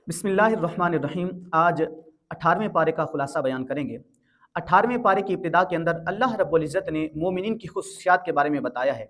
बिस्मिल्लाहिर्रहमानिर्रहीम। आज 18वें पारे का खुलासा बयान करेंगे। 18वें पारे की इब्तिदा के अंदर अल्लाह रब्बुल इज़्ज़त ने मोमिनीन की खुसूसियात के बारे में बताया है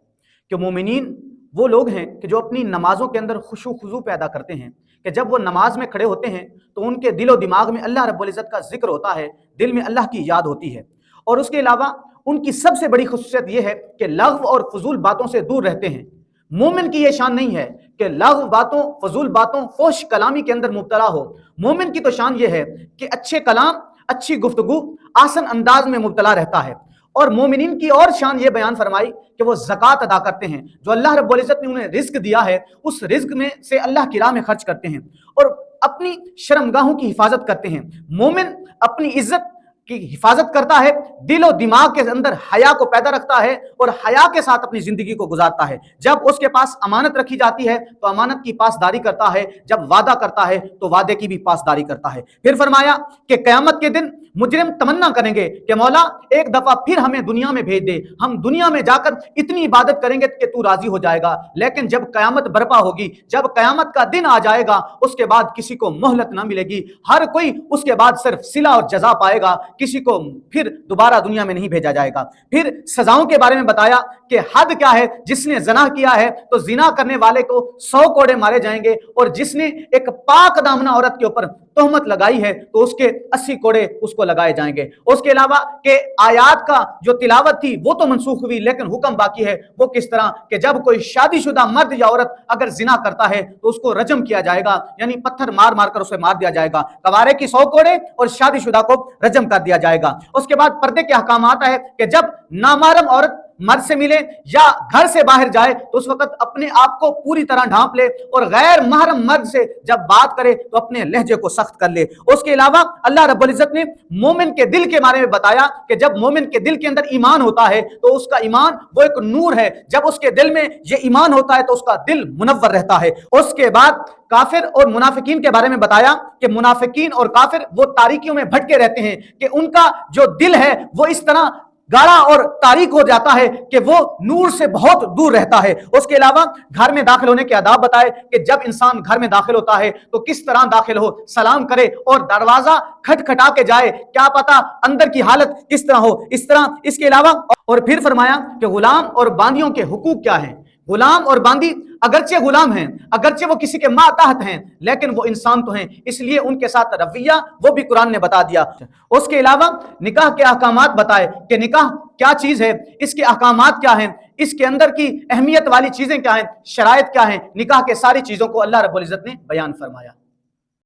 कि मोमिनीन वो लोग हैं कि जो अपनी नमाज़ों के अंदर खुशू खुजू पैदा करते हैं, कि जब वो नमाज में खड़े होते हैं तो उनके दिलो दिमाग में अल्लाह रब्बुल इज़्ज़त का जिक्र होता है, दिल में अल्लाह की याद होती है। और उसके अलावा उनकी सबसे बड़ी खुसूसियत ये है कि लग़्व और फजूल बातों से दूर रहते हैं। मोमिन की ये शान नहीं है कि लग़्व बातों, फजूल बातों, फोश कलामी के अंदर मुब्तला हो। मोमिन की तो शान ये है कि अच्छे कलाम, अच्छी गुफ्तगू, आसन अंदाज में मुब्तला रहता है। और मोमिनीन की और शान ये बयान फरमाई कि वो ज़कात अदा करते हैं, जो अल्लाह रब्बुल इज़्ज़त ने उन्हें रिज़्क दिया है उस रिज़्क में से अल्लाह की राह में खर्च करते हैं और अपनी शर्मगाहों की हिफाजत करते हैं। मोमिन अपनी इज्जत की हिफाजत करता है, दिलो दिमाग के अंदर हया को पैदा रखता है और हया के साथ अपनी जिंदगी को गुजारता है। जब उसके पास अमानत रखी जाती है तो अमानत की पासदारी करता है, जब वादा करता है तो वादे की भी पासदारी करता है। फिर फरमाया कि क़यामत के दिन मुजरिम तमन्ना करेंगे कि मौला एक दफा फिर हमें दुनिया में भेज दे, हम दुनिया में जाकर इतनी इबादत करेंगे कि तू राजी हो जाएगा। लेकिन जब क़यामत बर्पा होगी, जब क़यामत का दिन आ जाएगा, उसके बाद किसी को मोहलत ना मिलेगी। हर कोई उसके बाद सिर्फ सिला और जजा पाएगा, किसी को फिर दोबारा दुनिया में नहीं भेजा जाएगा। फिर सजाओं के बारे में बताया कि हद क्या है, जिसने ज़िना किया है तो ज़िना करने वाले को 100 कोड़े मारे जाएंगे और जिसने एक पाक दामना औरत के ऊपर तोहमत लगाई है तो उसके 80 कोड़े उसको लगाए जाएंगे। उसके अलावा के आयात का जो तिलावत थी वो तो मनसूख हुई, लेकिन हुक्म बाकी है। वो किस तरह कि जब कोई शादीशुदा मर्द या औरत अगर जिना करता है तो उसको रजम किया जाएगा, यानी पत्थर मार मार कर उसे मार दिया जाएगा। कवारे की 100 कोड़े और शादीशुदा को रजम कर दिया जाएगा। उसके बाद पर्दे के अहकाम आता है कि जब नामारम औरत मर्द से मिले या घर से बाहर जाए तो उस वक्त अपने आप को पूरी तरह ढांप ले और गैर महरम मर्द से जब बात करे तो अपने लहजे को सख्त कर ले। उसके अलावा अल्लाह रब्बुल इज़्ज़त ने मोमिन के दिल के बारे में बताया कि जब मोमिन के दिल के अंदर ईमान होता है तो उसका ईमान वो एक नूर है। जब उसके दिल में ये ईमान होता है तो उसका दिल मुनव्वर रहता है। उसके बाद काफिर और मुनाफिकीन के बारे में बताया कि मुनाफिकीन और काफिर वो तारीकियों में भटके रहते हैं कि उनका जो दिल है वो इस तरह गाढ़ा और तारीक हो जाता है कि वो नूर से बहुत दूर रहता है। उसके अलावा घर में दाखिल होने के आदाब बताए कि जब इंसान घर में दाखिल होता है तो किस तरह दाखिल हो, सलाम करे और दरवाजा खटखटा के जाए, क्या पता अंदर की हालत किस तरह हो, इस तरह। इसके अलावा और फिर फरमाया कि गुलाम और बांदियों के हुकूक क्या है। गुलाम और बांदी अगरचे गुलाम हैं, अगरचे वो किसी के मातहत हैं, लेकिन वो इंसान तो हैं, इसलिए उनके साथ रवैया वो भी कुरान ने बता दिया। उसके अलावा निकाह के अहकामात बताए कि निकाह क्या चीज है, इसके अहकामात क्या हैं, इसके अंदर की अहमियत वाली चीजें क्या हैं, शराइत क्या हैं। निकाह के सारी चीजों को अल्लाह रब्बुल इज़्ज़त ने बयान फरमाया।